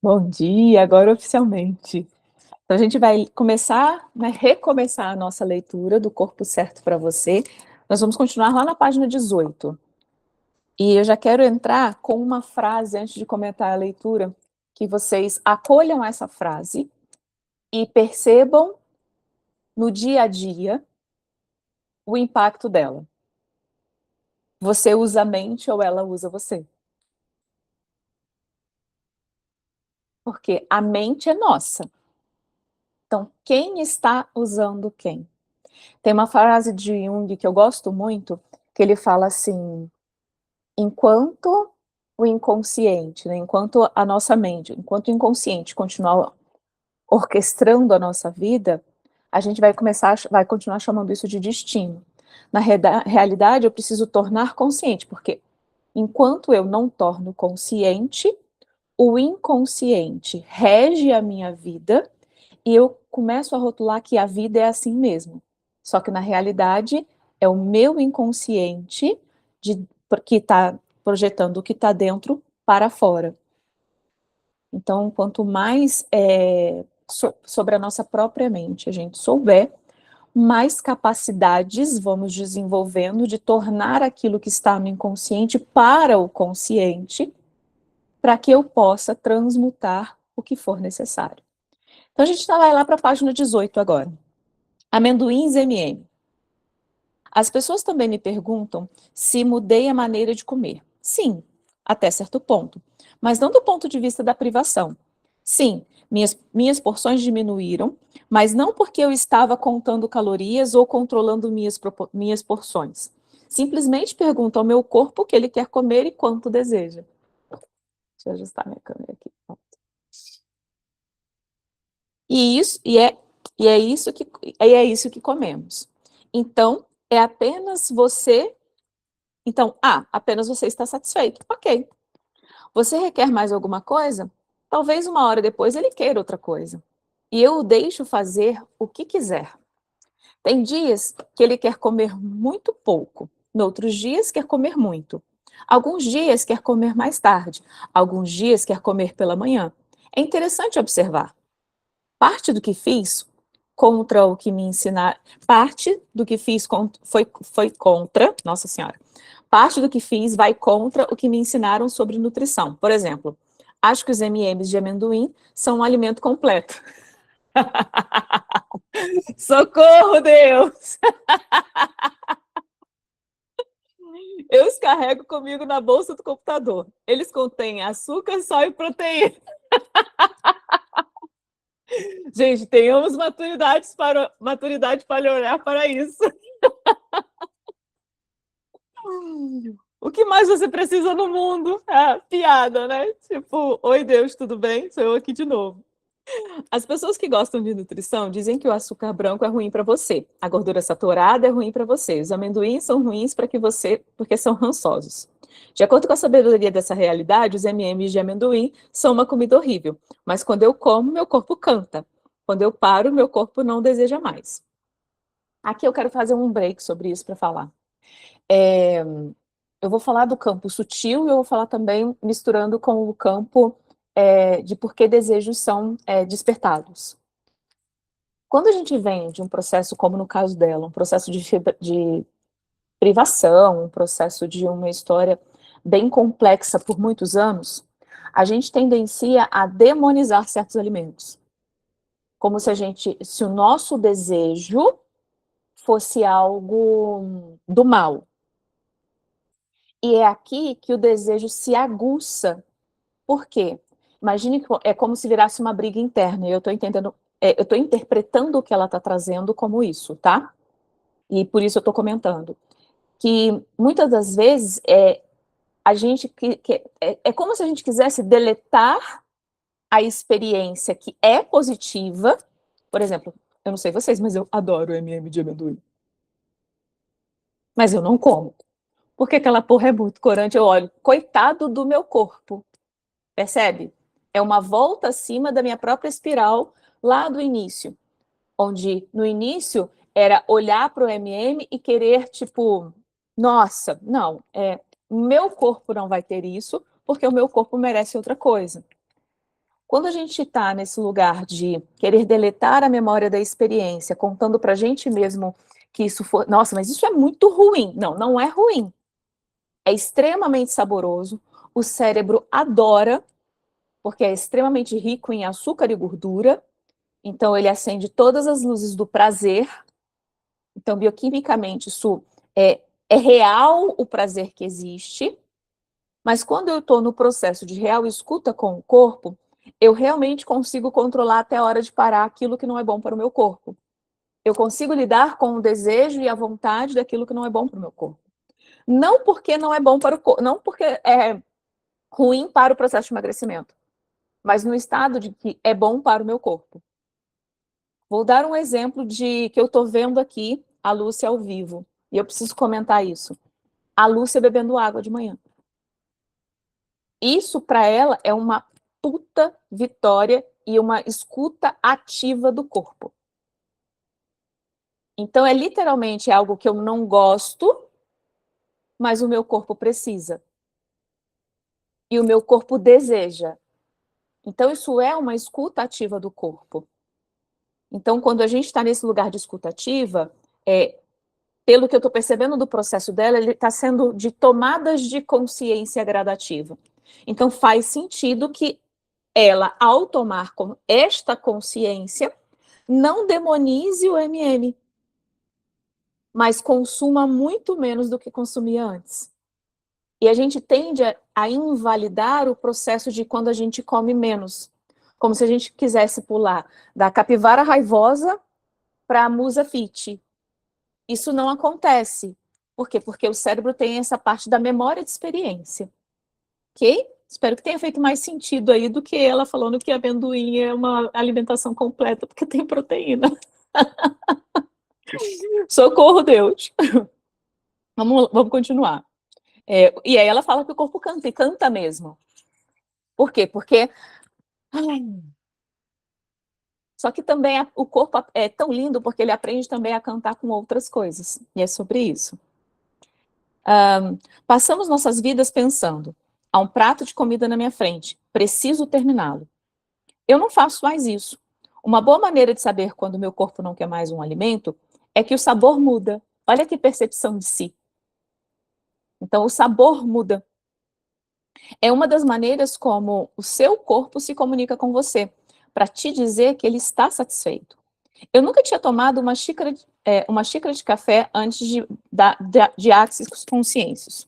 Bom dia, agora oficialmente. Então a gente vai começar, né, recomeçar a nossa leitura do Corpo Certo para Você. Nós vamos continuar lá na página 18. E eu já quero entrar com uma frase antes de comentar a leitura, que vocês acolham essa frase e percebam no dia a dia o impacto dela. Você usa a mente ou ela usa você? Porque a mente é nossa. Então, quem está usando quem? Tem uma frase de Jung que eu gosto muito, que ele fala assim: enquanto o inconsciente, né, enquanto a nossa mente, enquanto o inconsciente continuar orquestrando a nossa vida, a gente vai continuar chamando isso de destino. Na realidade, eu preciso tornar consciente, porque enquanto eu não torno consciente, o inconsciente rege a minha vida e eu começo a rotular que a vida é assim mesmo. Só que na realidade é o meu inconsciente que está projetando o que está dentro para fora. Então, quanto mais sobre a nossa própria mente a gente souber, mais capacidades vamos desenvolvendo de tornar aquilo que está no inconsciente para o consciente, para que eu possa transmutar o que for necessário. Então, a gente vai lá para a página 18 agora. Amendoins MM. As pessoas também me perguntam se mudei a maneira de comer. Sim, até certo ponto, mas não do ponto de vista da privação. Sim, minhas porções diminuíram, mas não porque eu estava contando calorias ou controlando minhas porções. Simplesmente pergunto ao meu corpo o que ele quer comer e quanto deseja. Deixa eu ajustar minha câmera aqui. E isso e é e é isso que comemos. Então, é apenas você. Então, apenas você está satisfeito. Ok. Você requer mais alguma coisa? Talvez uma hora depois ele queira outra coisa. E eu o deixo fazer o que quiser. Tem dias que ele quer comer muito pouco, noutros dias quer comer muito. Alguns dias quer comer mais tarde, alguns dias quer comer pela manhã. É interessante observar. Parte do que fiz contra o que me ensinaram, parte do que fiz foi contra, nossa senhora, parte do que fiz vai contra o que me ensinaram sobre nutrição. Por exemplo, acho que os M&M's de amendoim são um alimento completo. Socorro, Deus! Eu os carrego comigo na bolsa do computador. Eles contêm açúcar, sal e proteína. Gente, tenhamos maturidade para olhar para isso. O que mais você precisa no mundo? Piada, né? Tipo, oi Deus, tudo bem? Sou eu aqui de novo. As pessoas que gostam de nutrição dizem que o açúcar branco é ruim para você, a gordura saturada é ruim para você, os amendoins são ruins porque são rançosos. De acordo com a sabedoria dessa realidade, os M&M's de amendoim são uma comida horrível, mas quando eu como, meu corpo canta. Quando eu paro, meu corpo não deseja mais. Aqui eu quero fazer um break sobre isso para falar. Eu vou falar do campo sutil e eu vou falar também misturando com o campo de por que desejos são despertados. Quando a gente vem de um processo, como no caso dela, um processo de privação, um processo de uma história bem complexa por muitos anos, a gente tendencia a demonizar certos alimentos. Como se o nosso desejo fosse algo do mal. E é aqui que o desejo se aguça. Por quê? Imagine que é como se virasse uma briga interna, e eu estou interpretando o que ela está trazendo como isso, tá? E por isso eu estou comentando. Que muitas das vezes é como se a gente quisesse deletar a experiência que é positiva. Por exemplo, eu não sei vocês, mas eu adoro M&M de amendoim. Mas eu não como. Porque aquela porra é muito corante, eu olho, coitado do meu corpo. Percebe? É uma volta acima da minha própria espiral lá do início. Onde no início era olhar para o MM e querer, tipo, nossa, não, o meu corpo não vai ter isso, porque o meu corpo merece outra coisa. Quando a gente está nesse lugar de querer deletar a memória da experiência, contando para a gente mesmo que isso foi, nossa, mas isso é muito ruim. Não, não é ruim. É extremamente saboroso, o cérebro adora, porque é extremamente rico em açúcar e gordura, então ele acende todas as luzes do prazer. Então, bioquimicamente, isso é real o prazer que existe, mas quando eu estou no processo de real escuta com o corpo, eu realmente consigo controlar até a hora de parar aquilo que não é bom para o meu corpo. Eu consigo lidar com o desejo e a vontade daquilo que não é bom para o meu corpo. Não porque não é bom para o corpo, não porque é ruim para o processo de emagrecimento, mas no estado de que é bom para o meu corpo. Vou dar um exemplo de que eu estou vendo aqui a Lúcia ao vivo, e eu preciso comentar isso. A Lúcia bebendo água de manhã. Isso para ela é uma puta vitória e uma escuta ativa do corpo. Então é literalmente algo que eu não gosto, mas o meu corpo precisa. E o meu corpo deseja. Então isso é uma escuta ativa do corpo. Então quando a gente está nesse lugar de escuta ativa, pelo que eu estou percebendo do processo dela, ele está sendo de tomadas de consciência gradativa. Então faz sentido que ela, ao tomar esta consciência, não demonize o MM, mas consuma muito menos do que consumia antes. E a gente tende a invalidar o processo de quando a gente come menos. Como se a gente quisesse pular da capivara raivosa para a musa fit. Isso não acontece. Por quê? Porque o cérebro tem essa parte da memória de experiência. Ok? Espero que tenha feito mais sentido aí do que ela falando que amendoim é uma alimentação completa, porque tem proteína. Socorro, Deus. Vamos continuar. E aí ela fala que o corpo canta, e canta mesmo. Por quê? Porque... Só que também o corpo é tão lindo porque ele aprende também a cantar com outras coisas. E é sobre isso. Passamos nossas vidas pensando, há um prato de comida na minha frente, preciso terminá-lo. Eu não faço mais isso. Uma boa maneira de saber quando meu corpo não quer mais um alimento é que o sabor muda. Olha que percepção de si. Então, o sabor muda. É uma das maneiras como o seu corpo se comunica com você, para te dizer que ele está satisfeito. Eu nunca tinha tomado uma xícara de café antes de Axis Consciêncios.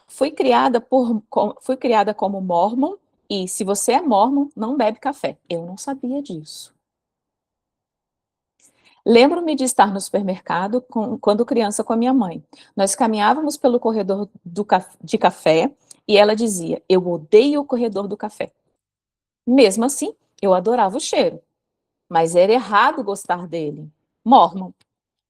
Fui criada como Mormon, e se você é Mormon, não bebe café. Eu não sabia disso. Lembro-me de estar no supermercado quando criança com a minha mãe. Nós caminhávamos pelo corredor de café e ela dizia, eu odeio o corredor do café. Mesmo assim, eu adorava o cheiro, mas era errado gostar dele. Mormon,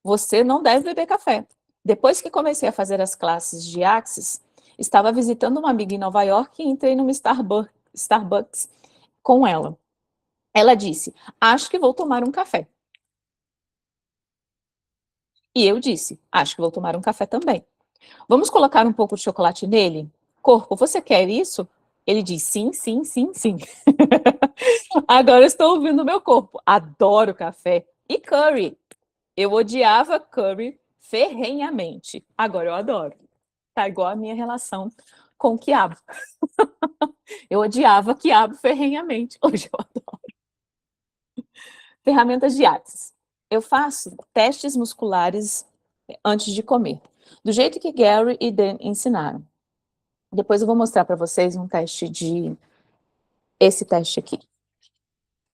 você não deve beber café. Depois que comecei a fazer as classes de Axis, estava visitando uma amiga em Nova York e entrei numa Starbucks com ela. Ela disse, acho que vou tomar um café. E eu disse, acho que vou tomar um café também. Vamos colocar um pouco de chocolate nele? Corpo, você quer isso? Ele diz, sim, sim, sim, sim. Agora eu estou ouvindo o meu corpo. Adoro café. E curry. Eu odiava curry ferrenhamente. Agora eu adoro. Tá igual a minha relação com o quiabo. Eu odiava quiabo ferrenhamente. Hoje eu adoro. Ferramentas de Axis. Eu faço testes musculares antes de comer, do jeito que Gary e Dan ensinaram. Depois eu vou mostrar para vocês esse teste aqui.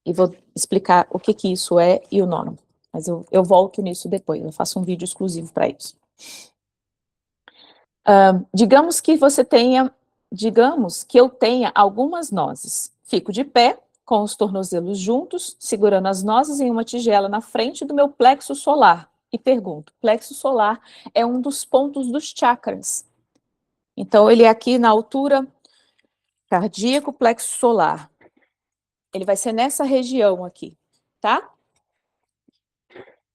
E vou explicar o que isso é e o nome. Mas eu volto nisso depois, eu faço um vídeo exclusivo para isso. Digamos que eu tenha algumas nozes. Fico de pé, com os tornozelos juntos, segurando as nozes em uma tigela na frente do meu plexo solar. E pergunto, plexo solar é um dos pontos dos chakras. Então, ele é aqui na altura cardíaco, plexo solar. Ele vai ser nessa região aqui, tá?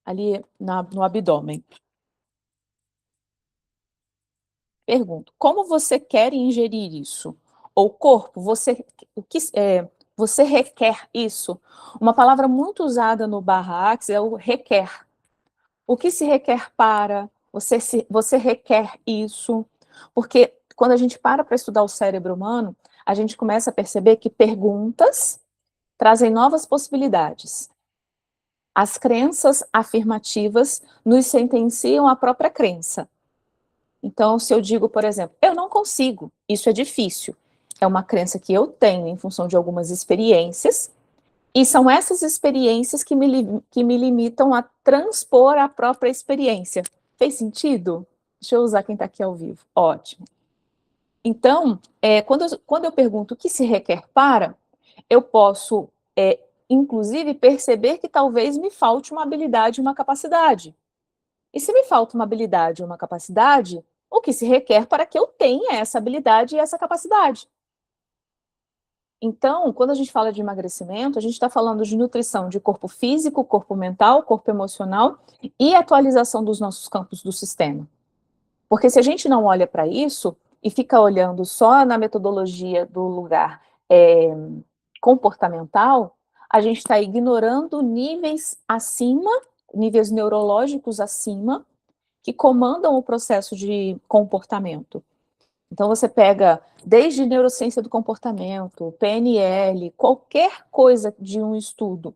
Ali no abdômen. Pergunto, como você quer ingerir isso? Ou corpo, Você requer isso? Uma palavra muito usada no Barra-Axe é o requer. O que se requer para? Você requer isso? Porque quando a gente para estudar o cérebro humano, a gente começa a perceber que perguntas trazem novas possibilidades. As crenças afirmativas nos sentenciam à própria crença. Então, se eu digo, por exemplo, eu não consigo, isso é difícil, é uma crença que eu tenho em função de algumas experiências, e são essas experiências que me limitam a transpor a própria experiência. Fez sentido? Deixa eu usar quem está aqui ao vivo. Ótimo. Então, quando eu pergunto o que se requer para, eu posso, inclusive, perceber que talvez me falte uma habilidade, uma capacidade. E se me falta uma habilidade ou uma capacidade, o que se requer para que eu tenha essa habilidade e essa capacidade? Então, quando a gente fala de emagrecimento, a gente está falando de nutrição de corpo físico, corpo mental, corpo emocional e atualização dos nossos campos do sistema. Porque se a gente não olha para isso e fica olhando só na metodologia do lugar comportamental, a gente está ignorando níveis acima, níveis neurológicos acima, que comandam o processo de comportamento. Então, você pega desde neurociência do comportamento, PNL, qualquer coisa de um estudo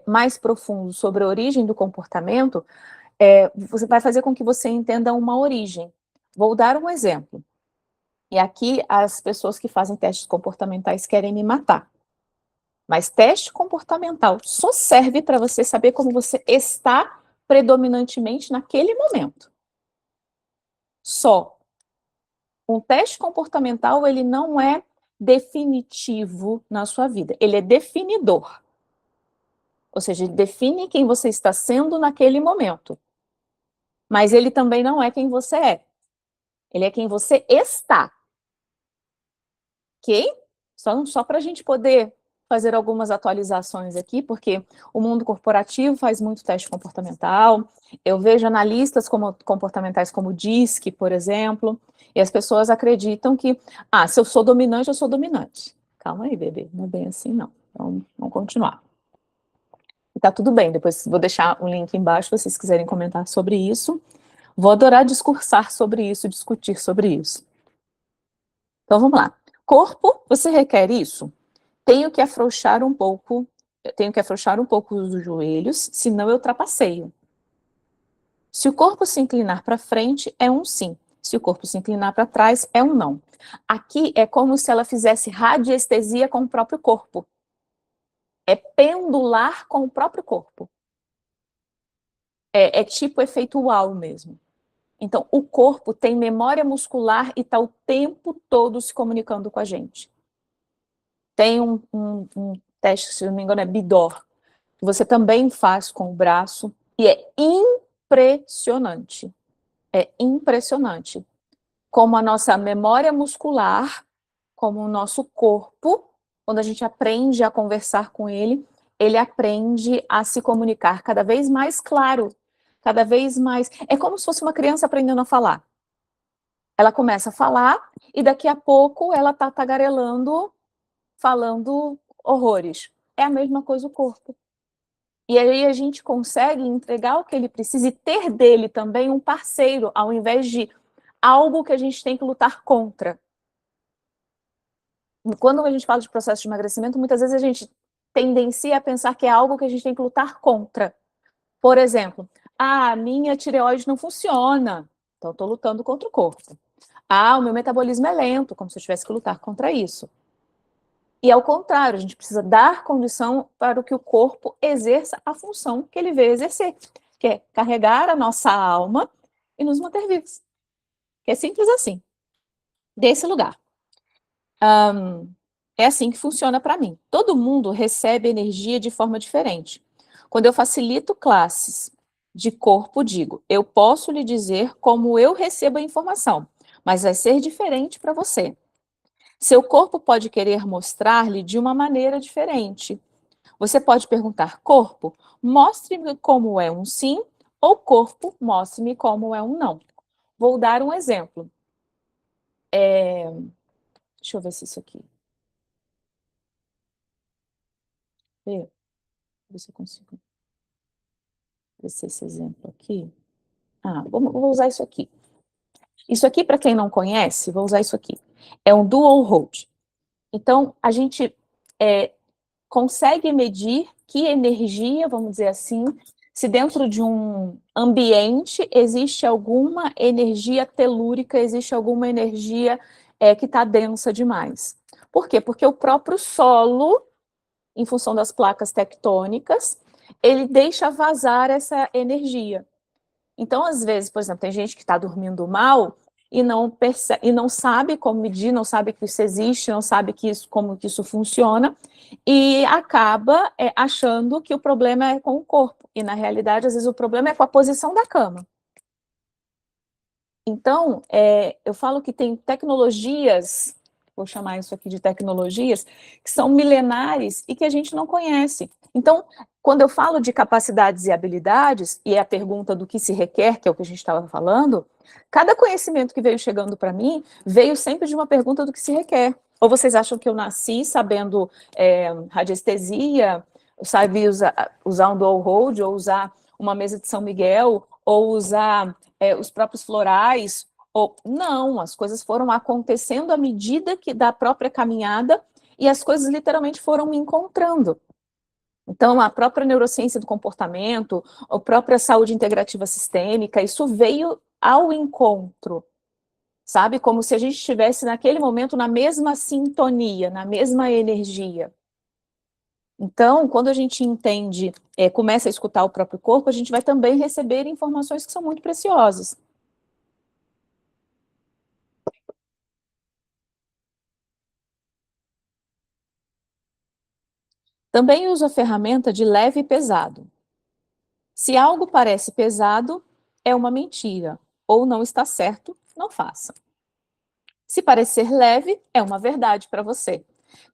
mais profundo sobre a origem do comportamento, você vai fazer com que você entenda uma origem. Vou dar um exemplo. E aqui as pessoas que fazem testes comportamentais querem me matar. Mas teste comportamental só serve para você saber como você está predominantemente naquele momento. Só. Um teste comportamental, ele não é definitivo na sua vida, ele é definidor. Ou seja, ele define quem você está sendo naquele momento. Mas ele também não é quem você é. Ele é quem você está. Ok? Só para a gente poder fazer algumas atualizações aqui, porque o mundo corporativo faz muito teste comportamental. Eu vejo analistas comportamentais como o DISC, por exemplo, e as pessoas acreditam que, se eu sou dominante, eu sou dominante. Calma aí, bebê, não é bem assim, não. Então, vamos continuar. E tá tudo bem, depois vou deixar o link embaixo se vocês quiserem comentar sobre isso. Vou adorar discursar sobre isso, discutir sobre isso. Então, vamos lá. Corpo, você requer isso? Tenho que afrouxar um pouco os joelhos, senão eu trapaceio. Se o corpo se inclinar para frente, é um sim. Se o corpo se inclinar para trás, é um não. Aqui é como se ela fizesse radiestesia com o próprio corpo. É pendular com o próprio corpo. É tipo efeito uau mesmo. Então, o corpo tem memória muscular e está o tempo todo se comunicando com a gente. Tem um teste, se não me engano, é Bidor, que você também faz com o braço, e é impressionante. É impressionante como a nossa memória muscular, como o nosso corpo, quando a gente aprende a conversar com ele, ele aprende a se comunicar cada vez mais claro, cada vez mais. É como se fosse uma criança aprendendo a falar. Ela começa a falar e daqui a pouco ela está tagarelando, falando horrores. É a mesma coisa o corpo. E aí a gente consegue entregar o que ele precisa e ter dele também um parceiro, ao invés de algo que a gente tem que lutar contra. Quando a gente fala de processo de emagrecimento, muitas vezes a gente tendencia a pensar que é algo que a gente tem que lutar contra. Por exemplo, a minha tireoide não funciona, então eu estou lutando contra o corpo. O meu metabolismo é lento, como se eu tivesse que lutar contra isso. E ao contrário, a gente precisa dar condição para que o corpo exerça a função que ele veio exercer, que é carregar a nossa alma e nos manter vivos. Que é simples assim, desse lugar. É assim que funciona para mim. Todo mundo recebe energia de forma diferente. Quando eu facilito classes de corpo, digo, eu posso lhe dizer como eu recebo a informação, mas vai ser diferente para você. Seu corpo pode querer mostrar-lhe de uma maneira diferente. Você pode perguntar, corpo, mostre-me como é um sim, ou corpo, mostre-me como é um não. Vou dar um exemplo. Deixa eu ver se isso aqui. ver, ver se eu consigo descer esse exemplo aqui. Ah, vou usar isso aqui. Isso aqui, para quem não conhece, vou usar isso aqui. É um dual hold. Então, a gente consegue medir que energia, vamos dizer assim, se dentro de um ambiente existe alguma energia telúrica, existe alguma energia que está densa demais. Por quê? Porque o próprio solo, em função das placas tectônicas, ele deixa vazar essa energia. Então, às vezes, por exemplo, tem gente que está dormindo mal e não percebe, e não sabe como medir, não sabe que isso existe, não sabe como que isso funciona, e acaba achando que o problema é com o corpo. E, na realidade, às vezes, o problema é com a posição da cama. Então, eu falo que tem tecnologias, vou chamar isso aqui de tecnologias, que são milenares e que a gente não conhece. Então, quando eu falo de capacidades e habilidades, e é a pergunta do que se requer, que é o que a gente estava falando, cada conhecimento que veio chegando para mim, veio sempre de uma pergunta do que se requer. Ou vocês acham que eu nasci sabendo radiestesia, sabia usar um dual hold, ou usar uma mesa de São Miguel, ou usar os próprios florais, ou não, as coisas foram acontecendo à medida da própria caminhada e as coisas literalmente foram me encontrando. Então, a própria neurociência do comportamento, a própria saúde integrativa sistêmica, isso veio ao encontro, sabe? Como se a gente estivesse naquele momento na mesma sintonia, na mesma energia. Então, quando a gente entende, começa a escutar o próprio corpo, a gente vai também receber informações que são muito preciosas. Também uso a ferramenta de leve e pesado. Se algo parece pesado, é uma mentira, ou não está certo, não faça. Se parecer leve, é uma verdade para você.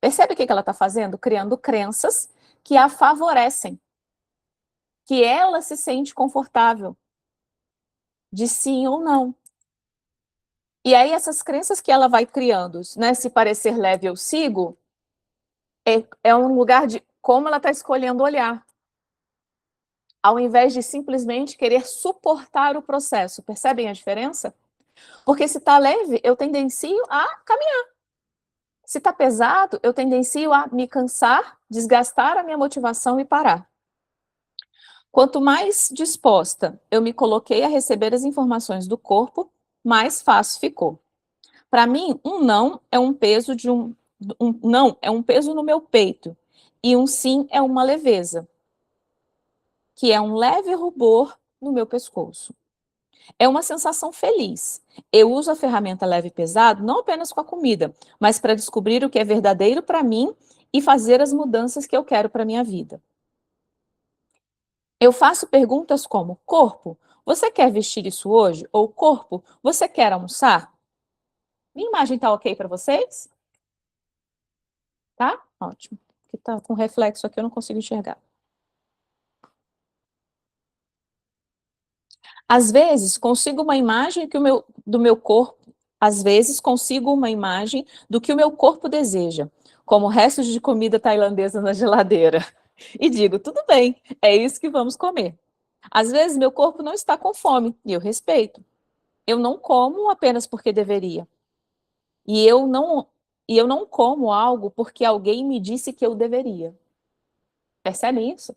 Percebe o que ela está fazendo? Criando crenças que a favorecem, que ela se sente confortável, de sim ou não. E aí essas crenças que ela vai criando, né, se parecer leve eu sigo, é um lugar de como ela está escolhendo olhar, ao invés de simplesmente querer suportar o processo. Percebem a diferença? Porque se está leve, eu tendencio a caminhar. Se está pesado, eu tendencio a me cansar, desgastar a minha motivação e parar. Quanto mais disposta eu me coloquei a receber as informações do corpo, mais fácil ficou. Para mim, um não é um peso de um não é um peso no meu peito e um sim é uma leveza, que é um leve rubor no meu pescoço. É uma sensação feliz. Eu uso a ferramenta leve e pesado não apenas com a comida, mas para descobrir o que é verdadeiro para mim e fazer as mudanças que eu quero para minha vida. Eu faço perguntas como: corpo, você quer vestir isso hoje? Ou corpo, você quer almoçar? Minha imagem está ok para vocês? Tá? Ótimo. Porque está com reflexo aqui, eu não consigo enxergar. Às vezes, consigo uma imagem do meu corpo, às vezes consigo uma imagem do que o meu corpo deseja, como restos de comida tailandesa na geladeira. E digo, tudo bem, é isso que vamos comer. Às vezes, meu corpo não está com fome, e eu respeito. Eu não como apenas porque deveria. E eu não como algo porque alguém me disse que eu deveria. Percebe isso?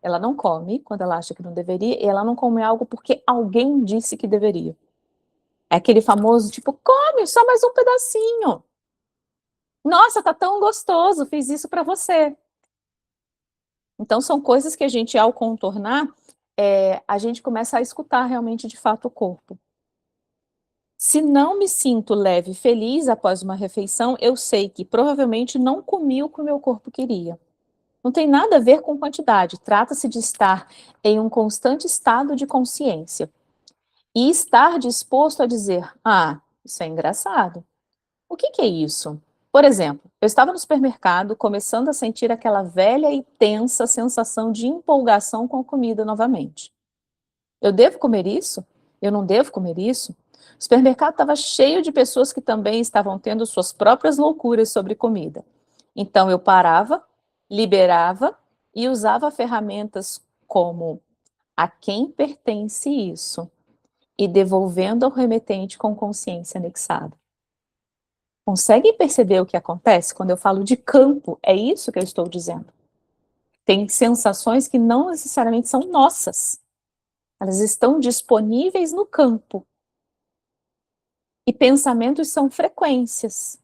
Ela não come quando ela acha que não deveria, e ela não come algo porque alguém disse que deveria. É aquele famoso tipo, come só mais um pedacinho. Nossa, tá tão gostoso, fiz isso para você. Então são coisas que a gente, ao contornar, a gente começa a escutar realmente de fato o corpo. Se não me sinto leve e feliz após uma refeição, eu sei que provavelmente não comi o que o meu corpo queria. Não tem nada a ver com quantidade, trata-se de estar em um constante estado de consciência. E estar disposto a dizer, ah, isso é engraçado. O que é isso? Por exemplo, eu estava no supermercado começando a sentir aquela velha e tensa sensação de empolgação com a comida novamente. Eu devo comer isso? Eu não devo comer isso? O supermercado estava cheio de pessoas que também estavam tendo suas próprias loucuras sobre comida. Então eu parava, liberava e usava ferramentas como a quem pertence isso e devolvendo ao remetente com consciência anexada. Conseguem perceber o que acontece quando eu falo de campo? É isso que eu estou dizendo. Tem sensações que não necessariamente são nossas. Elas estão disponíveis no campo. E pensamentos são frequências.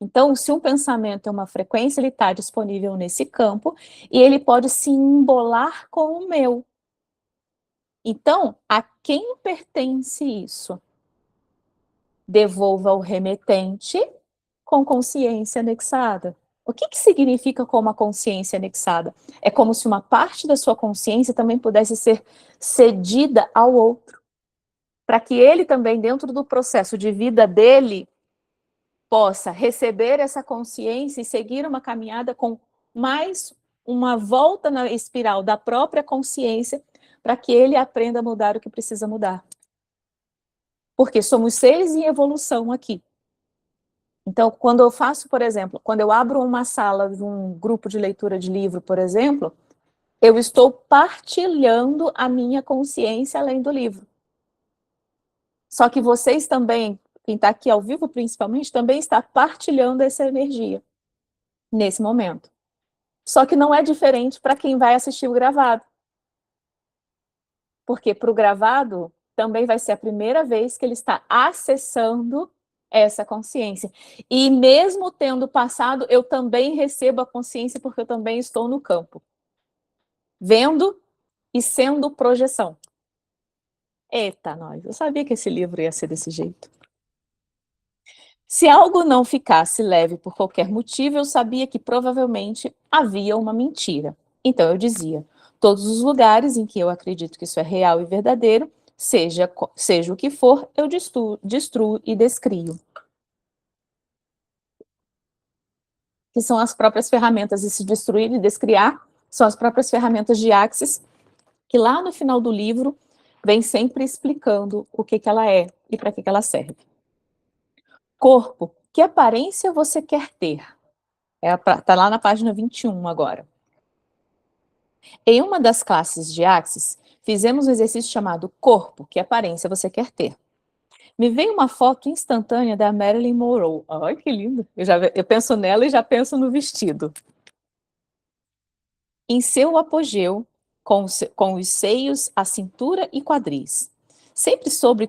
Então, se um pensamento é uma frequência, ele está disponível nesse campo e ele pode se embolar com o meu. Então, a quem pertence isso? Devolva ao remetente com consciência anexada. O que significa com uma consciência anexada? É como se uma parte da sua consciência também pudesse ser cedida ao outro, para que ele também, dentro do processo de vida dele, possa receber essa consciência e seguir uma caminhada com mais uma volta na espiral da própria consciência, para que ele aprenda a mudar o que precisa mudar. Porque somos seres em evolução aqui. Então, quando eu faço, por exemplo, quando eu abro uma sala de um grupo de leitura de livro, por exemplo, eu estou partilhando a minha consciência além do livro. Só que vocês também, quem está aqui ao vivo principalmente, também está partilhando essa energia nesse momento. Só que não é diferente para quem vai assistir o gravado. Porque para o gravado também vai ser a primeira vez que ele está acessando essa consciência. E mesmo tendo passado, eu também recebo a consciência porque eu também estou no campo. Vendo e sendo projeção. Eita, nós, eu sabia que esse livro ia ser desse jeito. Se algo não ficasse leve por qualquer motivo, eu sabia que provavelmente havia uma mentira. Então eu dizia, todos os lugares em que eu acredito que isso é real e verdadeiro, seja o que for, eu destruo e descrio. Que são as próprias ferramentas de se destruir e descriar, são as próprias ferramentas de Axis, que lá no final do livro vem sempre explicando o que ela é e para que ela serve. Corpo, que aparência você quer ter? Está lá na página 21 agora. Em uma das classes de Axis, fizemos um exercício chamado Corpo, que aparência você quer ter. Me veio uma foto instantânea da Marilyn Monroe. Olha que lindo. Eu penso nela e já penso no vestido. Em seu apogeu, com os seios, a cintura e quadris. Sempre soube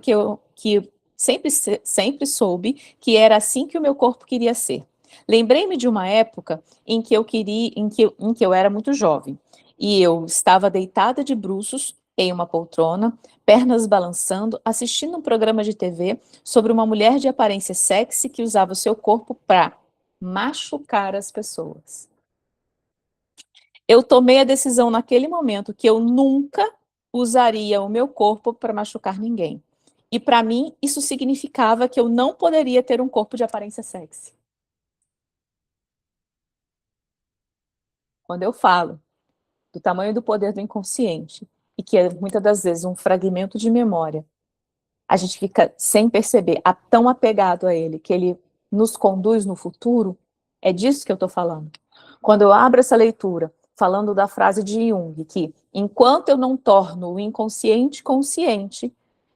sempre soube que era assim que o meu corpo queria ser. Lembrei-me de uma época em que eu era muito jovem e eu estava deitada de bruços em uma poltrona, pernas balançando, assistindo um programa de TV sobre uma mulher de aparência sexy que usava o seu corpo para machucar as pessoas. Eu tomei a decisão naquele momento que eu nunca usaria o meu corpo para machucar ninguém. E para mim, isso significava que eu não poderia ter um corpo de aparência sexy. Quando eu falo do tamanho do poder do inconsciente, e que é muitas das vezes um fragmento de memória, a gente fica sem perceber, tão apegado a ele, que ele nos conduz no futuro, é disso que eu estou falando. Quando eu abro essa leitura, falando da frase de Jung, que enquanto eu não torno o inconsciente consciente,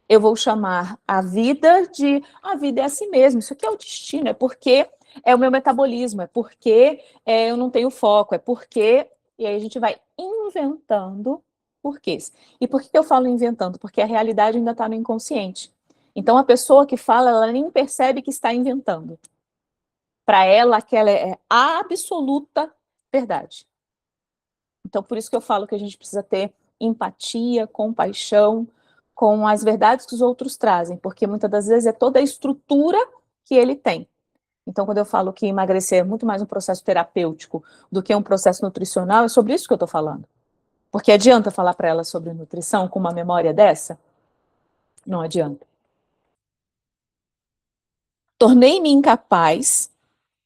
eu vou chamar a vida é assim mesmo, isso aqui é o destino, é porque é o meu metabolismo, é porque eu não tenho foco, é porque... E aí a gente vai inventando porquês. E por que eu falo inventando? Porque a realidade ainda está no inconsciente. Então a pessoa que fala, ela nem percebe que está inventando. Para ela, aquela é a absoluta verdade. Então, por isso que eu falo que a gente precisa ter empatia, compaixão com as verdades que os outros trazem, porque muitas das vezes é toda a estrutura que ele tem. Então, quando eu falo que emagrecer é muito mais um processo terapêutico do que um processo nutricional, é sobre isso que eu estou falando. Porque adianta falar para ela sobre nutrição com uma memória dessa? Não adianta. Tornei-me incapaz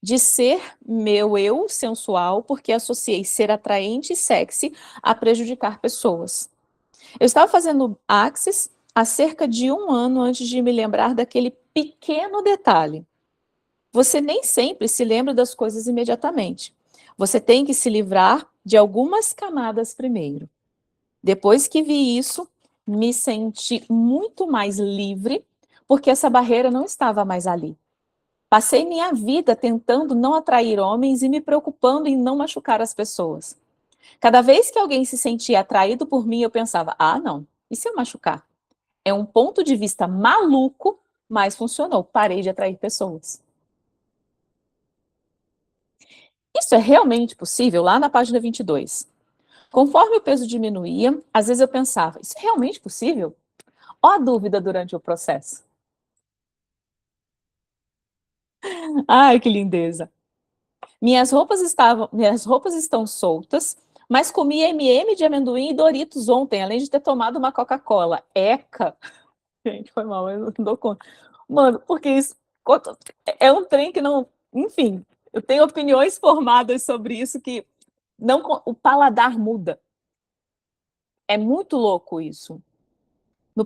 de ser meu eu sensual porque associei ser atraente e sexy a prejudicar pessoas. Eu estava fazendo Axis há cerca de 1 ano antes de me lembrar daquele pequeno detalhe. Você nem sempre se lembra das coisas imediatamente. Você tem que se livrar de algumas camadas primeiro. Depois que vi isso, me senti muito mais livre, porque essa barreira não estava mais ali. Passei minha vida tentando não atrair homens e me preocupando em não machucar as pessoas. Cada vez que alguém se sentia atraído por mim, eu pensava, ah, não, e se eu machucar? É um ponto de vista maluco, mas funcionou. Parei de atrair pessoas. Isso é realmente possível? Lá na página 22. Conforme o peso diminuía, às vezes eu pensava, isso é realmente possível? Ó a dúvida durante o processo. Ai, que lindeza. Minhas roupas estão soltas, mas comi M&M de amendoim e Doritos ontem, além de ter tomado uma Coca-Cola. Eca! Gente, foi mal, eu não dou conta. Mano, porque isso é um trem que não... Enfim, eu tenho opiniões formadas sobre isso que não, o paladar muda. É muito louco isso.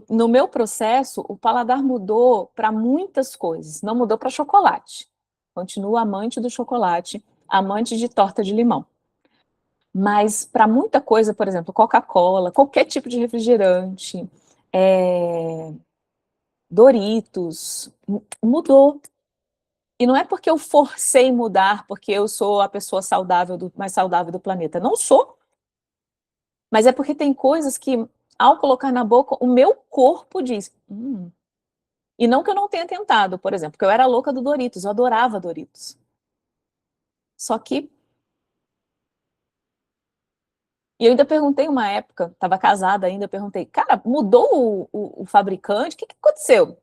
No meu processo, o paladar mudou para muitas coisas. Não mudou para chocolate. Continuo amante do chocolate, amante de torta de limão. Mas para muita coisa, por exemplo, Coca-Cola, qualquer tipo de refrigerante, Doritos, mudou. E não é porque eu forcei mudar, porque eu sou a pessoa mais saudável do planeta. Não sou. Mas é porque tem coisas que, ao colocar na boca, o meu corpo diz, E não que eu não tenha tentado, por exemplo, porque eu era louca do Doritos, eu adorava Doritos. Só que... E eu ainda perguntei uma época, estava casada ainda, eu perguntei, cara, mudou o fabricante? O que aconteceu?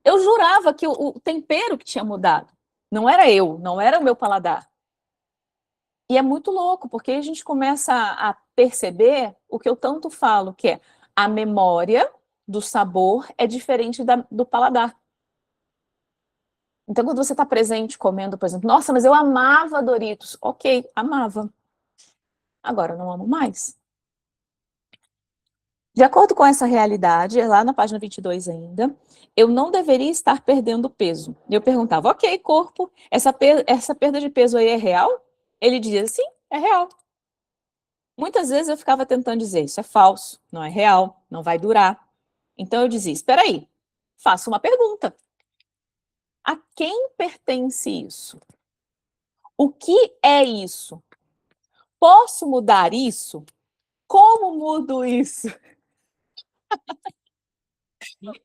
Eu jurava que o tempero que tinha mudado. Não era eu, não era o meu paladar. E é muito louco, porque a gente começa a perceber o que eu tanto falo, que é a memória do sabor é diferente do paladar. Então, quando você está presente comendo, por exemplo, nossa, mas eu amava Doritos. Ok, amava. Agora não amo mais. De acordo com essa realidade, lá na página 22 ainda, eu não deveria estar perdendo peso. E eu perguntava, ok, corpo, essa perda de peso aí é real? Ele dizia, sim, é real. Muitas vezes eu ficava tentando dizer, isso é falso, não é real, não vai durar. Então eu dizia, espera aí, faço uma pergunta. A quem pertence isso? O que é isso? Posso mudar isso? Como mudo isso?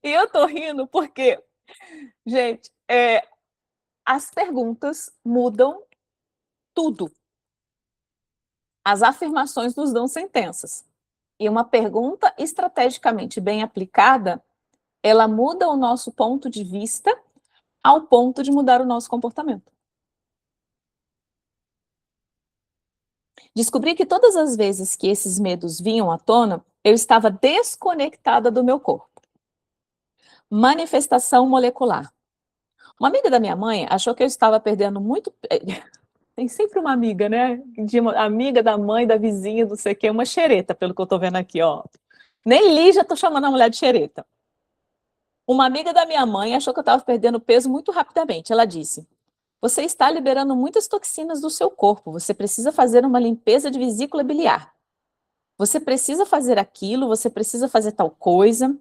E eu tô rindo porque, gente, as perguntas mudam tudo. As afirmações nos dão sentenças. E uma pergunta estrategicamente bem aplicada, ela muda o nosso ponto de vista ao ponto de mudar o nosso comportamento. Descobri que todas as vezes que esses medos vinham à tona, eu estava desconectada do meu corpo. Manifestação molecular. Uma amiga da minha mãe achou que eu estava perdendo muito... Tem sempre uma amiga, né? Amiga da mãe, da vizinha, não sei o quê, uma xereta, pelo que eu tô vendo aqui, ó. Nem li, já tô chamando a mulher de xereta. Uma amiga da minha mãe achou que eu estava perdendo peso muito rapidamente. Ela disse, você está liberando muitas toxinas do seu corpo, você precisa fazer uma limpeza de vesícula biliar. Você precisa fazer aquilo, você precisa fazer tal coisa.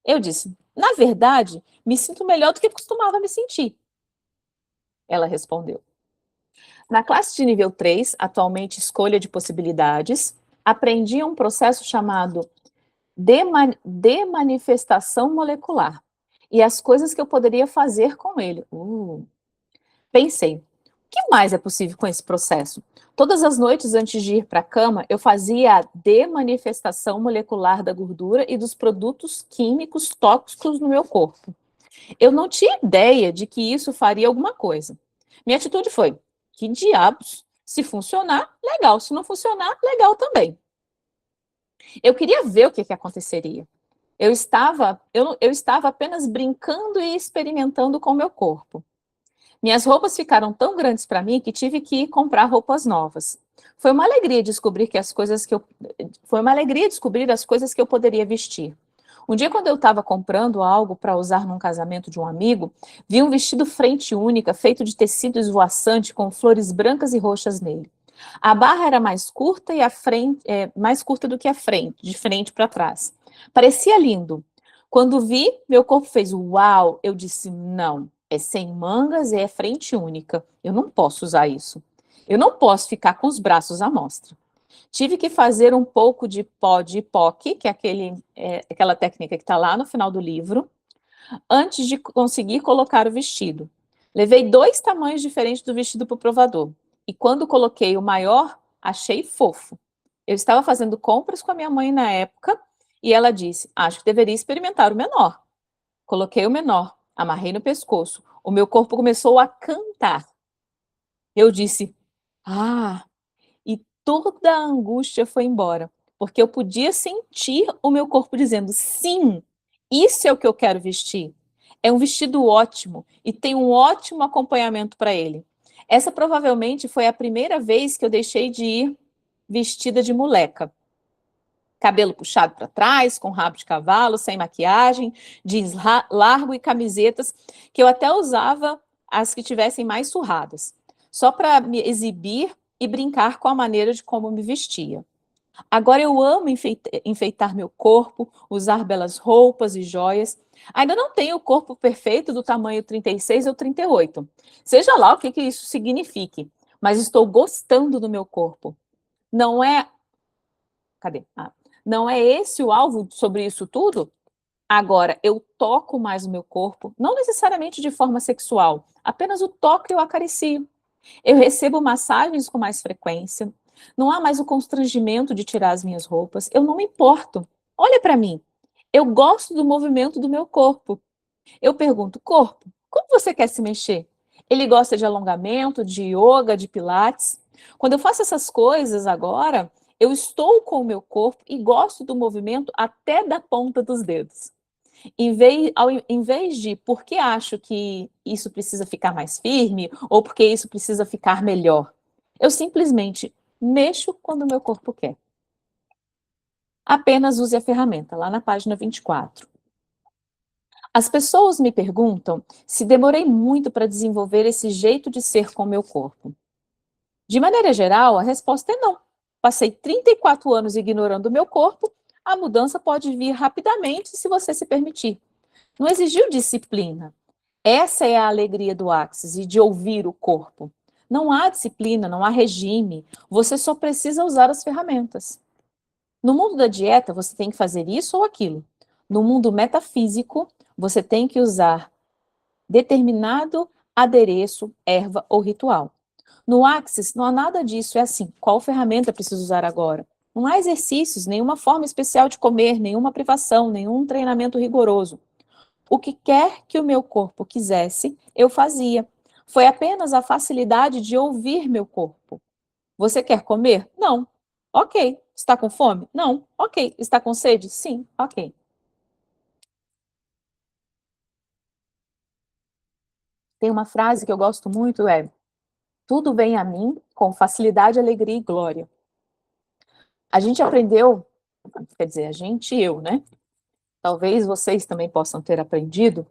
Eu disse, na verdade, me sinto melhor do que costumava me sentir. Ela respondeu. Na classe de nível 3, atualmente escolha de possibilidades, aprendi um processo chamado demanifestação molecular e as coisas que eu poderia fazer com ele. Pensei, o que mais é possível com esse processo? Todas as noites antes de ir para a cama, eu fazia a demanifestação molecular da gordura e dos produtos químicos tóxicos no meu corpo. Eu não tinha ideia de que isso faria alguma coisa. Minha atitude foi, que diabos? Se funcionar, legal. Se não funcionar, legal também. Eu queria ver o que aconteceria. Eu estava apenas brincando e experimentando com o meu corpo. Minhas roupas ficaram tão grandes para mim que tive que ir comprar roupas novas. Foi uma alegria descobrir as coisas que eu poderia vestir. Um dia, quando eu estava comprando algo para usar num casamento de um amigo, vi um vestido frente única, feito de tecido esvoaçante, com flores brancas e roxas nele. A barra era mais curta e a frente, mais curta do que a frente, de frente para trás. Parecia lindo. Quando vi, meu corpo fez uau. Eu disse: não, é sem mangas e é frente única. Eu não posso usar isso. Eu não posso ficar com os braços à mostra. Tive que fazer um pouco de pó de POC, que é aquela técnica que está lá no final do livro, antes de conseguir colocar o vestido. Levei 2 tamanhos diferentes do vestido para o provador. E quando coloquei o maior, achei fofo. Eu estava fazendo compras com a minha mãe na época e ela disse: acho que deveria experimentar o menor. Coloquei o menor, amarrei no pescoço. O meu corpo começou a cantar. Eu disse: ah, e toda a angústia foi embora, porque eu podia sentir o meu corpo dizendo: sim, isso é o que eu quero vestir. É um vestido ótimo e tem um ótimo acompanhamento para ele. Essa provavelmente foi a primeira vez que eu deixei de ir vestida de moleca. Cabelo puxado para trás, com rabo de cavalo, sem maquiagem, jeans largo e camisetas que eu até usava as que tivessem mais surradas, só para me exibir e brincar com a maneira de como me vestia. Agora eu amo enfeitar meu corpo, usar belas roupas e joias. Ainda não tenho o corpo perfeito do tamanho 36 ou 38. Seja lá o que isso signifique, mas estou gostando do meu corpo. Não é. Cadê? Não é esse o alvo sobre isso tudo? Agora, eu toco mais o meu corpo, não necessariamente de forma sexual, apenas o toque eu acaricio. Eu recebo massagens com mais frequência. Não há mais o constrangimento de tirar as minhas roupas. Eu não me importo. Olha para mim. Eu gosto do movimento do meu corpo. Eu pergunto, corpo, como você quer se mexer? Ele gosta de alongamento, de yoga, de pilates. Quando eu faço essas coisas agora, eu estou com o meu corpo e gosto do movimento até da ponta dos dedos. Em vez de porque acho que isso precisa ficar mais firme ou porque isso precisa ficar melhor, eu simplesmente mexo quando o meu corpo quer. Apenas use a ferramenta, lá na página 24. As pessoas me perguntam se demorei muito para desenvolver esse jeito de ser com o meu corpo. De maneira geral, a resposta é não. Passei 34 anos ignorando o meu corpo, a mudança pode vir rapidamente se você se permitir. Não exigiu disciplina. Essa é a alegria do Axis e de ouvir o corpo. Não há disciplina, não há regime. Você só precisa usar as ferramentas. No mundo da dieta, você tem que fazer isso ou aquilo. No mundo metafísico, você tem que usar determinado adereço, erva ou ritual. No Axis, não há nada disso. É assim, qual ferramenta preciso usar agora? Não há exercícios, nenhuma forma especial de comer, nenhuma privação, nenhum treinamento rigoroso. O que quer que o meu corpo quisesse, eu fazia. Foi apenas a facilidade de ouvir meu corpo. Você quer comer? Não. Ok. Está com fome? Não. Ok. Está com sede? Sim. Ok. Tem uma frase que eu gosto muito, tudo vem a mim com facilidade, alegria e glória. A gente aprendeu, quer dizer, a gente e eu, né? Talvez vocês também possam ter aprendido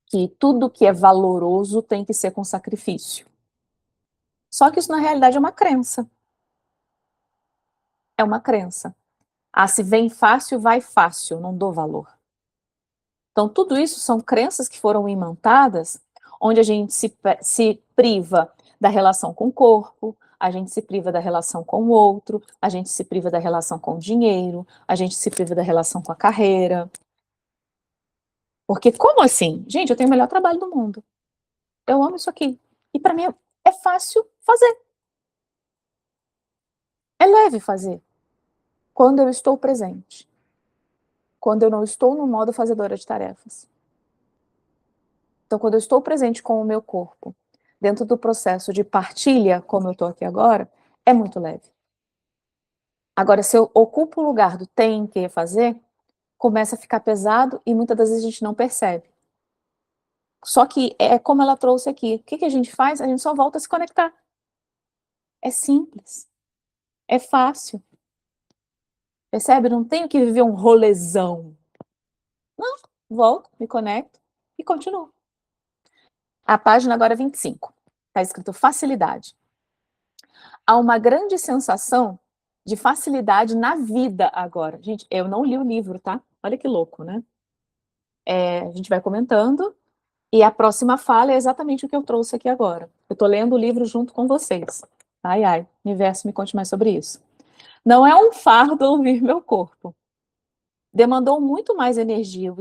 que tudo que é valoroso tem que ser com sacrifício. Só que isso na realidade é uma crença. É uma crença. Ah, se vem fácil, vai fácil, não dou valor. Então, tudo isso são crenças que foram imantadas, onde a gente se priva da relação com o corpo, a gente se priva da relação com o outro, a gente se priva da relação com o dinheiro, a gente se priva da relação com a carreira. Porque como assim? Gente, eu tenho o melhor trabalho do mundo. Eu amo isso aqui. E para mim é fácil fazer. É leve fazer. Quando eu estou presente. Quando eu não estou no modo fazedora de tarefas. Então, quando eu estou presente com o meu corpo, dentro do processo de partilha, como eu estou aqui agora, é muito leve. Agora, se eu ocupo o lugar do tem que fazer, começa a ficar pesado e muitas das vezes a gente não percebe. Só que é como ela trouxe aqui. O que que a gente faz? A gente só volta a se conectar. É simples. É fácil. Percebe? Não tenho que viver um rolezão. Não, volto, me conecto e continuo. A página agora é 25. Está escrito facilidade. Há uma grande sensação de facilidade na vida agora. Gente, eu não li o livro, tá? Olha que louco, né? A gente vai comentando, e a próxima fala é exatamente o que eu trouxe aqui agora. Eu tô lendo o livro junto com vocês. Ai, ai, universo, me conte mais sobre isso. Não é um fardo ouvir meu corpo. Demandou muito mais energia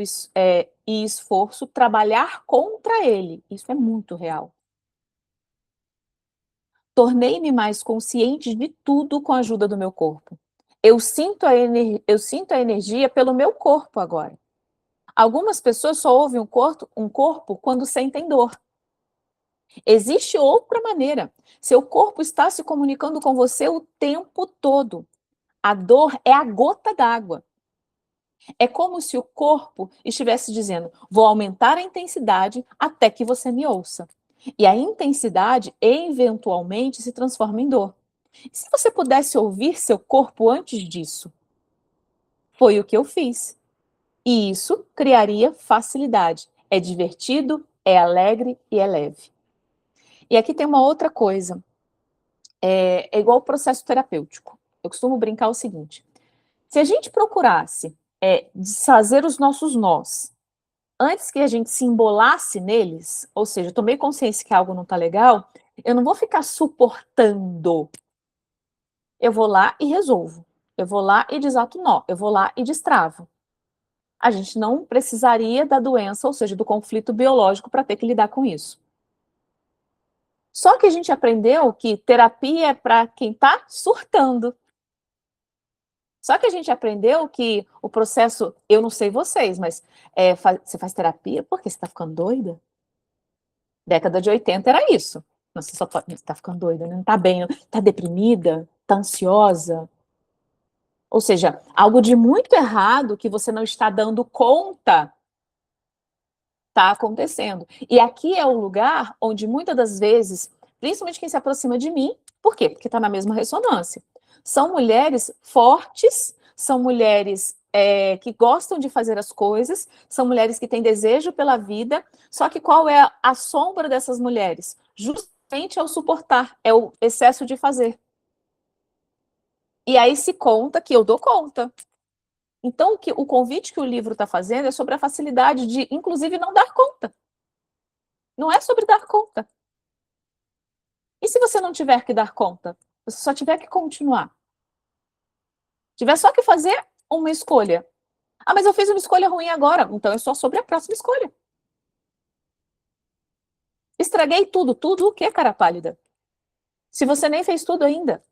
e esforço trabalhar contra ele. Isso é muito real. Tornei-me mais consciente de tudo com a ajuda do meu corpo. Eu sinto a energia pelo meu corpo agora. Algumas pessoas só ouvem um corpo quando sentem dor. Existe outra maneira. Seu corpo está se comunicando com você o tempo todo. A dor é a gota d'água. É como se o corpo estivesse dizendo: vou aumentar a intensidade até que você me ouça. E a intensidade eventualmente se transforma em dor. Se você pudesse ouvir seu corpo antes disso, foi o que eu fiz. E isso criaria facilidade. É divertido, é alegre e é leve. E aqui tem uma outra coisa. É igual o processo terapêutico. Eu costumo brincar o seguinte: se a gente procurasse desfazer os nossos nós antes que a gente se embolasse neles, ou seja, eu tomei consciência que algo não está legal, eu não vou ficar suportando. Eu vou lá e resolvo. Eu vou lá e desato o nó. Eu vou lá e destravo. A gente não precisaria da doença, ou seja, do conflito biológico para ter que lidar com isso. Só que a gente aprendeu que terapia é para quem está surtando. Só que a gente aprendeu que o processo, eu não sei vocês, mas você faz terapia porque você está ficando doida? Década de 80 era isso. Você só está ficando doida, né? Não está bem, está deprimida, está ansiosa. Ou seja, algo de muito errado que você não está dando conta está acontecendo. E aqui é o lugar onde muitas das vezes, principalmente quem se aproxima de mim, por quê? Porque está na mesma ressonância. São mulheres fortes, são mulheres que gostam de fazer as coisas, são mulheres que têm desejo pela vida, só que qual é a sombra dessas mulheres? Justamente é o suportar, é o excesso de fazer. E aí se conta que eu dou conta. Então, o convite que o livro está fazendo é sobre a facilidade de, inclusive, não dar conta. Não é sobre dar conta. E se você não tiver que dar conta? Você só tiver que continuar. Tiver só que fazer uma escolha. Ah, mas eu fiz uma escolha ruim agora. Então é só sobre a próxima escolha. Estraguei tudo. Tudo o quê, cara pálida? Se você nem fez tudo ainda.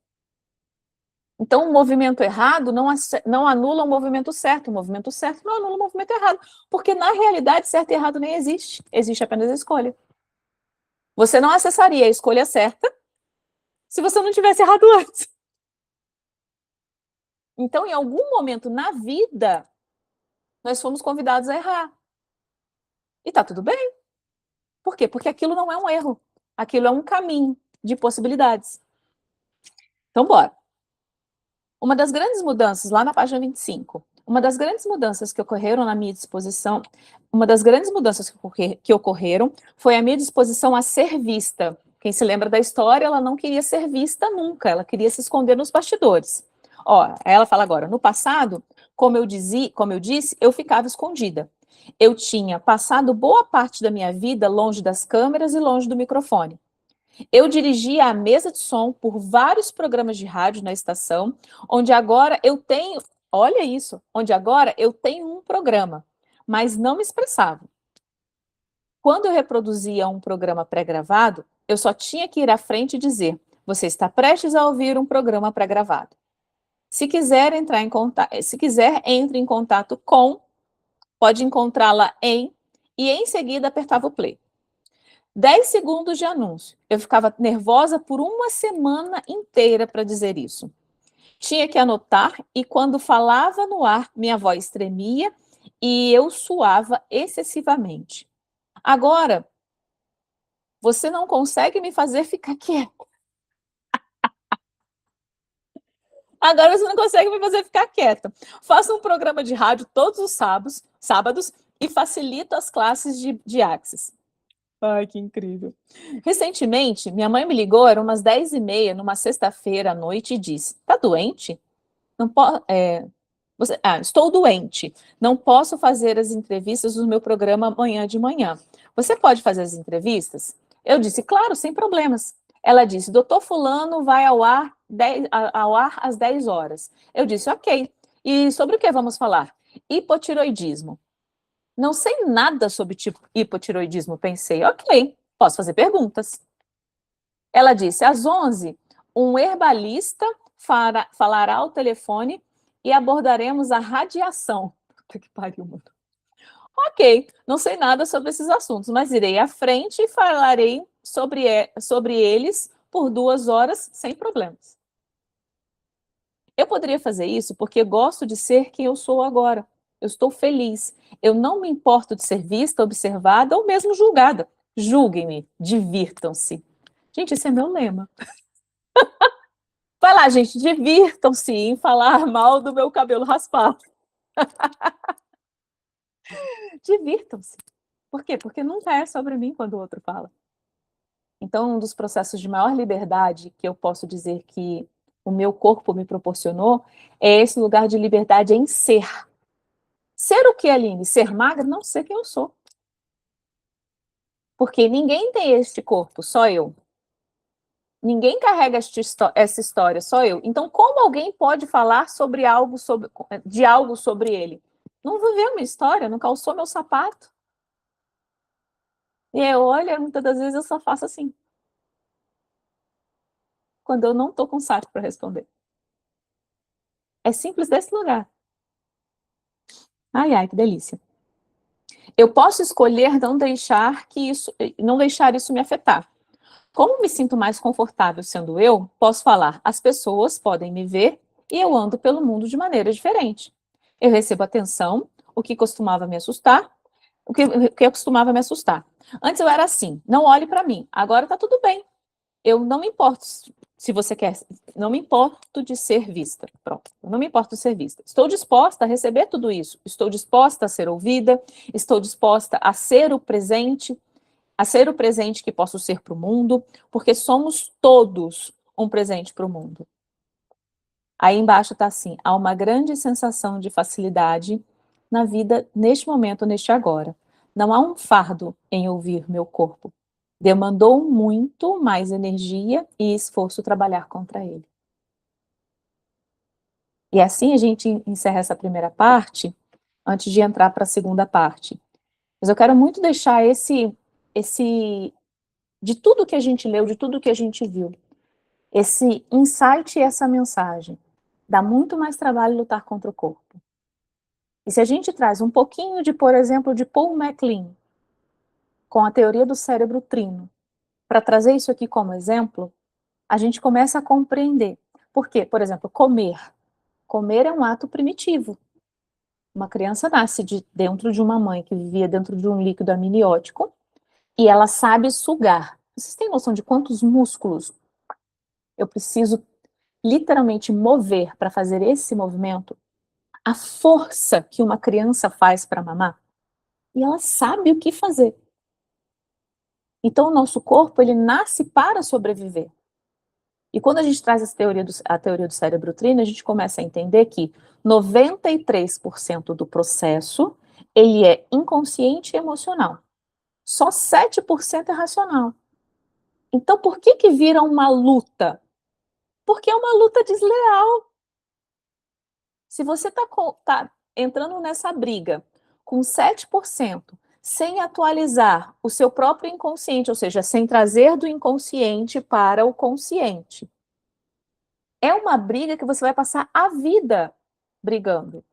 Então, um movimento errado não anula o movimento certo. O movimento certo não anula o movimento errado. Porque, na realidade, certo e errado nem existe. Existe apenas a escolha. Você não acessaria a escolha certa se você não tivesse errado antes. Então, em algum momento na vida, nós fomos convidados a errar. E tá tudo bem. Por quê? Porque aquilo não é um erro. Aquilo é um caminho de possibilidades. Então, bora. Uma das grandes mudanças, lá na página 25, uma das grandes mudanças que ocorreram na minha disposição, uma das grandes mudanças que ocorreram foi a minha disposição a ser vista. Quem se lembra da história, ela não queria ser vista nunca, ela queria se esconder nos bastidores. Ó, ela fala agora, no passado, como eu disse, eu ficava escondida. Eu tinha passado boa parte da minha vida longe das câmeras e longe do microfone. Eu dirigia a mesa de som por vários programas de rádio na estação, onde agora eu tenho, olha isso, onde agora eu tenho um programa, mas não me expressava. Quando eu reproduzia um programa pré-gravado, eu só tinha que ir à frente e dizer: você está prestes a ouvir um programa pré-gravado. Se quiser entre em contato com, pode encontrá-la e em seguida apertava o play. 10 segundos de anúncio. Eu ficava nervosa por uma semana inteira para dizer isso. Tinha que anotar e quando falava no ar, minha voz tremia e eu suava excessivamente. Agora, você não consegue me fazer ficar quieta. Agora você não consegue me fazer ficar quieta. Faço um programa de rádio todos os sábados e facilito as classes de Axis. Ai, que incrível. Recentemente, minha mãe me ligou, eram umas 10h30, numa sexta-feira à noite, e disse: tá doente? Não po estou doente. Não posso fazer as entrevistas do meu programa amanhã de manhã. Você pode fazer as entrevistas? Eu disse: claro, sem problemas. Ela disse: doutor Fulano vai ao ar, ao ar às 10 horas. Eu disse: ok. E sobre o que vamos falar? Hipotiroidismo. Não sei nada sobre tipo hipotiroidismo. Pensei: ok, posso fazer perguntas. Ela disse: às 11, um herbalista falará ao telefone e abordaremos a radiação. Puta que pariu, mano. Ok, não sei nada sobre esses assuntos, mas irei à frente e falarei sobre eles por 2 horas sem problemas. Eu poderia fazer isso porque gosto de ser quem eu sou agora. Eu estou feliz. Eu não me importo de ser vista, observada ou mesmo julgada. Julguem-me, divirtam-se. Gente, esse é meu lema. Vai lá, gente, divirtam-se em falar mal do meu cabelo raspado. Divirtam-se. Por quê? Porque nunca é sobre mim quando o outro fala. Então, um dos processos de maior liberdade que eu posso dizer que o meu corpo me proporcionou é esse lugar de liberdade em ser. Ser o que, Aline? Ser magra? Não ser quem eu sou. Porque ninguém tem este corpo, só eu. Ninguém carrega essa história, só eu. Então, como alguém pode falar de algo sobre ele? Não viveu minha história, não calçou meu sapato. E eu, olha, muitas das vezes eu só faço assim, quando eu não tô com saco para responder. É simples desse lugar. Ai, ai, que delícia. Eu posso escolher não deixar isso me afetar. Como me sinto mais confortável sendo eu, posso falar: as pessoas podem me ver e eu ando pelo mundo de maneira diferente. Eu recebo atenção, o que costumava me assustar. Antes eu era assim: não olhe para mim. Agora tá tudo bem. Eu não me importo se você quer, não me importo de ser vista. Pronto, eu não me importo de ser vista. Estou disposta a receber tudo isso. Estou disposta a ser ouvida, estou disposta a ser o presente que posso ser para o mundo, porque somos todos um presente para o mundo. Aí embaixo está assim: há uma grande sensação de facilidade na vida neste momento, neste agora. Não há um fardo em ouvir meu corpo. Demandou muito mais energia e esforço trabalhar contra ele. E assim a gente encerra essa primeira parte, antes de entrar para a segunda parte. Mas eu quero muito deixar de tudo que a gente leu, de tudo que a gente viu, esse insight e essa mensagem. Dá muito mais trabalho lutar contra o corpo. E se a gente traz um pouquinho de, por exemplo, de Paul MacLean, com a teoria do cérebro trino, para trazer isso aqui como exemplo, a gente começa a compreender. Por quê? Por exemplo, comer. Comer é um ato primitivo. Uma criança nasce dentro de uma mãe que vivia dentro de um líquido amniótico e ela sabe sugar. Vocês têm noção de quantos músculos eu preciso literalmente mover para fazer esse movimento? A força que uma criança faz para mamar? E ela sabe o que fazer. Então, o nosso corpo, ele nasce para sobreviver. E quando a gente traz a teoria do cérebro trino, a gente começa a entender que 93% do processo, ele é inconsciente e emocional. Só 7% é racional. Então, por que que vira uma luta? Porque é uma luta desleal. Se você tá entrando nessa briga com 7%, sem atualizar o seu próprio inconsciente, ou seja, sem trazer do inconsciente para o consciente, é uma briga que você vai passar a vida brigando.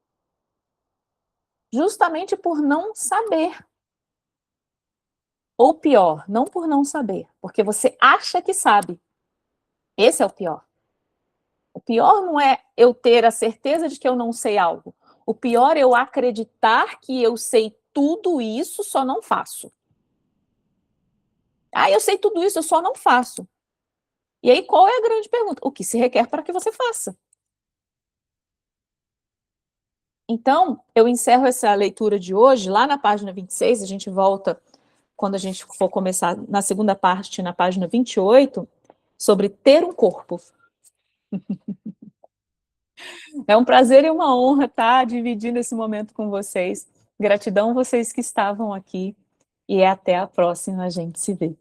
Justamente por não saber. Ou pior, não por não saber, porque você acha que sabe. Esse é o pior. O pior não é eu ter a certeza de que eu não sei algo. O pior é eu acreditar que eu sei tudo isso, só não faço. Ah, eu sei tudo isso, eu só não faço. E aí, qual é a grande pergunta? O que se requer para que você faça? Então, eu encerro essa leitura de hoje, lá na página 26, a gente volta quando a gente for começar na segunda parte, na página 28, sobre ter um corpo. É um prazer e uma honra estar dividindo esse momento com vocês. Gratidão vocês que estavam aqui, e até a próxima, a gente se vê.